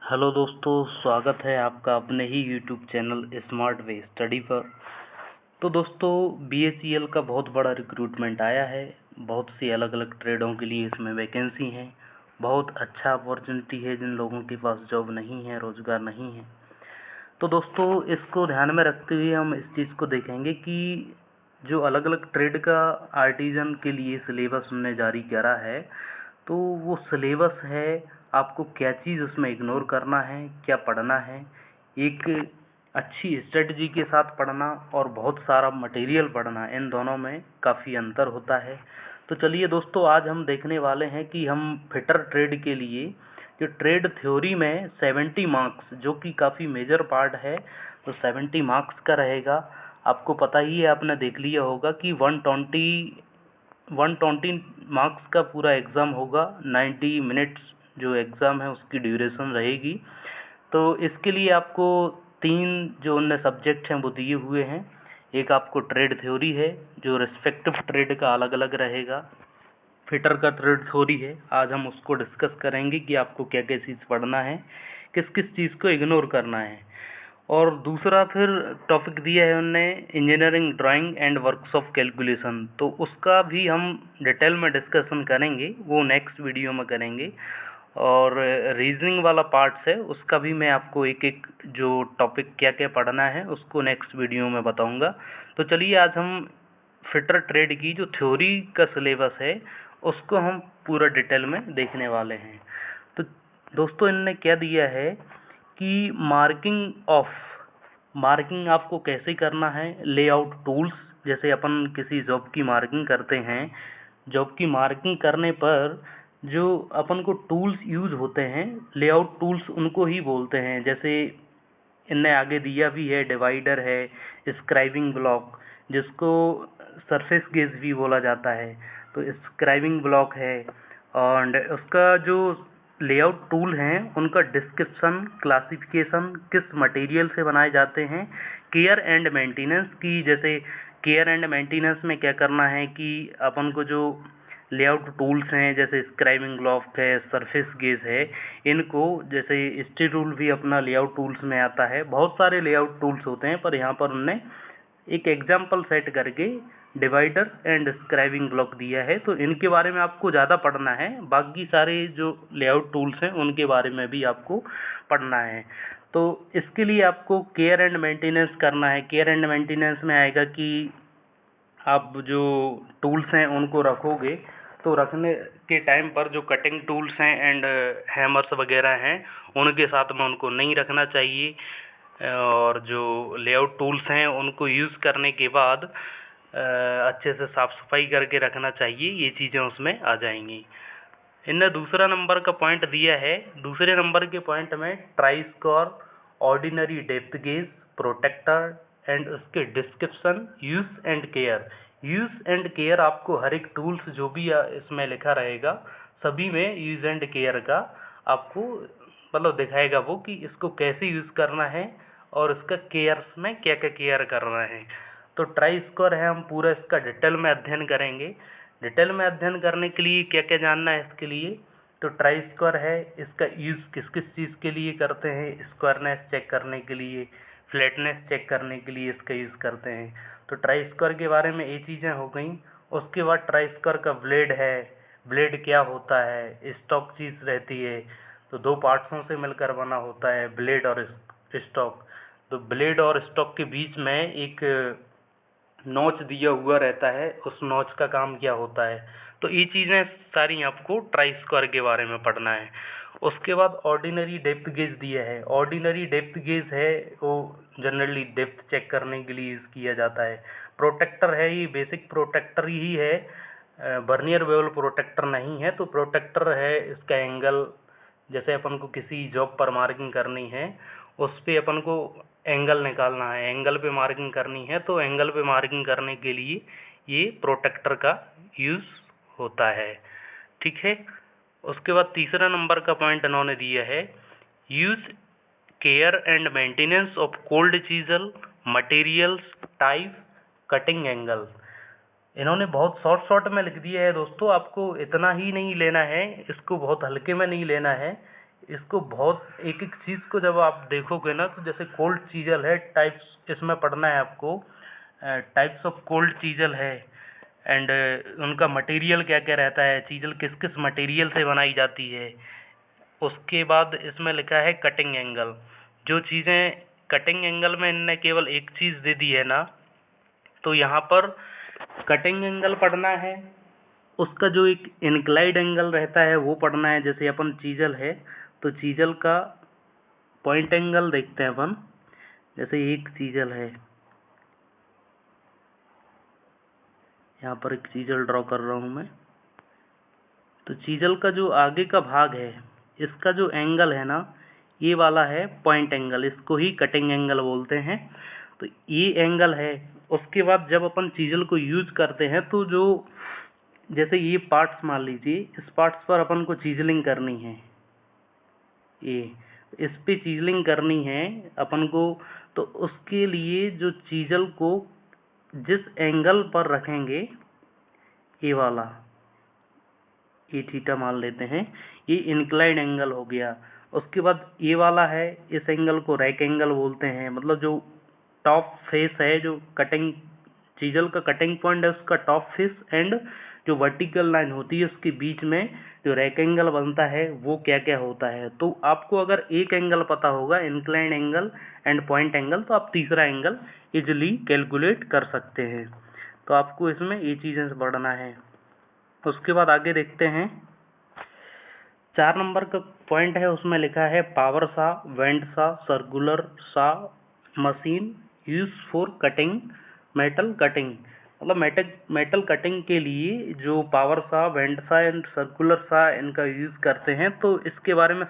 Hello दोस्तों, स्वागत है आपका अपने ही YouTube channel smart way study पर। तो दोस्तों, BHEL का बहुत बड़ा रिक्रूटमेंट आया है। बहुत सी अलग अलग ट्रेडों के लिए इसमें वैकेंसी हैं। बहुत अच्छा अपॉर्चुनिटी है जिन लोगों के पास जॉब नहीं है, रोज़गार नहीं है। तो दोस्तों, इसको ध्यान में रखते हुए हम इस चीज़ को देखेंगे कि जो अलग अलग ट्रेड का आर्टिजन के लिए सिलेबस उन्होंने जारी करा है, तो वो सिलेबस है, आपको क्या चीज़ उसमें इग्नोर करना है, क्या पढ़ना है। एक अच्छी स्ट्रेटजी के साथ पढ़ना और बहुत सारा मटेरियल पढ़ना, इन दोनों में काफ़ी अंतर होता है। तो चलिए दोस्तों, आज हम देखने वाले हैं कि हम फिटर ट्रेड के लिए जो ट्रेड थ्योरी में 70 मार्क्स, जो कि काफ़ी मेजर पार्ट है, तो 70 मार्क्स का रहेगा। आपको पता ही है, आपने देख लिया होगा कि 120 मार्क्स का पूरा एग्ज़ाम होगा। 90 मिनट्स जो एग्ज़ाम है उसकी ड्यूरेशन रहेगी। तो इसके लिए आपको 3 जो उनने सब्जेक्ट हैं वो दिए हुए हैं। एक आपको ट्रेड थ्योरी है, जो रिस्पेक्टिव ट्रेड का अलग अलग रहेगा। फिटर का ट्रेड थ्योरी है, आज हम उसको डिस्कस करेंगे कि आपको क्या क्या चीज़ पढ़ना है, किस किस चीज़ को इग्नोर करना है। और दूसरा फिर टॉपिक दिया है उनने, engineering drawing and works of calculation. तो उसका भी हम डिटेल में डिस्कशन करेंगे, वो नेक्स्ट वीडियो में करेंगे। और रीजनिंग वाला पार्ट्स है, उसका भी मैं आपको एक एक जो टॉपिक क्या क्या पढ़ना है उसको नेक्स्ट वीडियो में बताऊंगा। तो चलिए, आज हम फिटर ट्रेड की जो थ्योरी का सिलेबस है उसको हम पूरा डिटेल में देखने वाले हैं। तो दोस्तों, इनने क्या दिया है कि मार्किंग आपको कैसे करना है, लेआउट टूल्स, जैसे अपन किसी जॉब की मार्किंग करते हैं, जॉब की मार्किंग करने पर जो अपन को टूल्स यूज होते हैं, लेआउट टूल्स उनको ही बोलते हैं। जैसे इनने आगे दिया भी है, डिवाइडर है, स्क्राइबिंग ब्लॉक, जिसको सरफेस गेज भी बोला जाता है, तो स्क्राइबिंग ब्लॉक है। और उसका जो लेआउट टूल हैं उनका डिस्क्रिप्शन, क्लासिफिकेशन, किस मटेरियल से बनाए जाते हैं, केयर एंड मेंटेनेंस की। जैसे केयर एंड मेंटेनेंस में क्या करना है कि अपन को जो लेआउट टूल्स हैं, जैसे स्क्राइबिंग ब्लॉक है, सरफेस गेज है, इनको, जैसे स्टील रूल भी अपना लेआउट टूल्स में आता है। बहुत सारे लेआउट टूल्स होते हैं, पर यहाँ पर उन्होंने एक एग्जाम्पल सेट करके डिवाइडर एंड स्क्राइबिंग ब्लॉक दिया है। तो इनके बारे में आपको ज़्यादा पढ़ना है, बाकी सारे जो लेआउट टूल्स हैं उनके बारे में भी आपको पढ़ना है। तो इसके लिए आपको केयर एंड मेंटेनेंस करना है। केयर एंड मेंटेनेंस में आएगा कि आप जो टूल्स हैं उनको रखोगे, तो रखने के टाइम पर जो कटिंग टूल्स हैं एंड हैमर्स वगैरह हैं, उनके साथ में उनको नहीं रखना चाहिए। और जो लेआउट टूल्स हैं उनको यूज़ करने के बाद अच्छे से साफ़ सफाई करके रखना चाहिए। ये चीज़ें उसमें आ जाएंगी। इनने दूसरा नंबर का पॉइंट दिया है। दूसरे नंबर के पॉइंट में try square, ordinary depth gauge, protractor and उसके description, use and care. Use and care आपको हर एक टूल्स जो भी इसमें लिखा रहेगा, सभी में यूज एंड केयर का आपको मतलब दिखाएगा वो, कि इसको कैसे यूज़ करना है और इसका केयर्स में क्या क्या केयर करना है। तो ट्राई स्कोर है, हम पूरा इसका डिटेल में अध्ययन करेंगे। डिटेल में अध्ययन करने के लिए क्या क्या जानना है इसके लिए, तो ट्राई स्क्वायर है, इसका यूज़ किस किस चीज़ के लिए करते हैं। स्क्वायरनेस चेक करने के लिए, फ्लैटनेस चेक करने के लिए इसका यूज़ करते हैं। तो ट्राई स्क्वायर के बारे में ये चीज़ें हो गई। उसके बाद ट्राई स्क्वायर का ब्लेड है, ब्लेड क्या होता है, स्टॉक चीज़ रहती है, तो 2 पार्ट्सों से मिलकर बना होता है ब्लेड और स्टॉक। तो ब्लेड और स्टॉक के बीच में एक नॉच दिया हुआ रहता है, उस नॉच का काम क्या होता है। तो ये चीज़ें सारी आपको ट्राई स्क्वायर के बारे में पढ़ना है। उसके बाद ऑर्डिनरी डेप्थ गेज दिया है। ऑर्डिनरी डेप्थ गेज है, वो जनरली डेप्थ चेक करने के लिए यूज़ किया जाता है। प्रोटेक्टर है, ये बेसिक प्रोटेक्टर ही है, वर्नियर बेवल प्रोटेक्टर नहीं है। तो प्रोटेक्टर है, इसका एंगल, जैसे अपन को किसी जॉब पर मार्किंग करनी है, उस पर अपन को एंगल निकालना है, एंगल पे मार्किंग करनी है, तो एंगल पे मार्किंग करने के लिए ये प्रोटेक्टर का यूज़ होता है। ठीक है। उसके बाद तीसरा नंबर का पॉइंट इन्होंने दिया है, use care and maintenance of cold chisel, materials, type, cutting angle. इन्होंने बहुत शॉर्ट में लिख दिया है दोस्तों, आपको इतना ही नहीं लेना है, इसको बहुत हल्के में नहीं लेना है। इसको बहुत एक एक चीज़ को जब आप देखोगे ना, तो जैसे कोल्ड चीजल है, टाइप्स इसमें पढ़ना है आपको, टाइप्स ऑफ कोल्ड चीजल है, एंड उनका मटेरियल क्या क्या रहता है, चीजल किस किस मटेरियल से बनाई जाती है। उसके बाद इसमें लिखा है कटिंग एंगल। जो चीज़ें कटिंग एंगल में इनने केवल एक चीज़ दे दी है ना, तो यहाँ पर कटिंग एंगल पढ़ना है, उसका जो एक इंक्लाइड एंगल रहता है वो पढ़ना है। जैसे अपन चीजल है तो चीजल का पॉइंट एंगल देखते हैं अपन। जैसे एक चीजल है, यहाँ पर एक चीजल ड्रॉ कर रहा हूँ मैं, तो चीजल का जो आगे का भाग है, इसका जो एंगल है ना, ये वाला है पॉइंट एंगल, इसको ही कटिंग एंगल बोलते हैं। तो ये एंगल है। उसके बाद जब अपन चीजल को यूज करते हैं तो जो जैसे ये पार्ट्स मान लीजिए, इस पार्ट्स पर अपन को चीजलिंग करनी है, ये इस पे चीजलिंग करनी है अपन को, तो उसके लिए जो चीजल को जिस एंगल पर रखेंगे, ये वाला, ये थीटा मान लेते हैं, ये इंक्लाइंड एंगल हो गया। उसके बाद ये वाला है, इस एंगल को रैक एंगल बोलते हैं। मतलब जो टॉप फेस है, जो कटिंग चीजल का कटिंग पॉइंट है, उसका टॉप फेस एंड जो वर्टिकल लाइन होती है उसके बीच में जो रैक एंगल बनता है वो क्या क्या होता है। तो आपको अगर एक एंगल पता होगा, inclined angle and point angle, तो आप तीसरा एंगल इजिली कैलकुलेट कर सकते हैं। तो आपको इसमें ये चीज़ें पढ़ना है। उसके बाद आगे देखते हैं, 4 नंबर का पॉइंट है, उसमें लिखा है पावर सा, वेंड सा, सर्कुलर सा machine use for cutting metal cutting. मतलब मेटल कटिंग के लिए जो पावर सा, वेंड सा एंड सर्कुलर सा इनका यूज करते हैं, तो इसके बारे में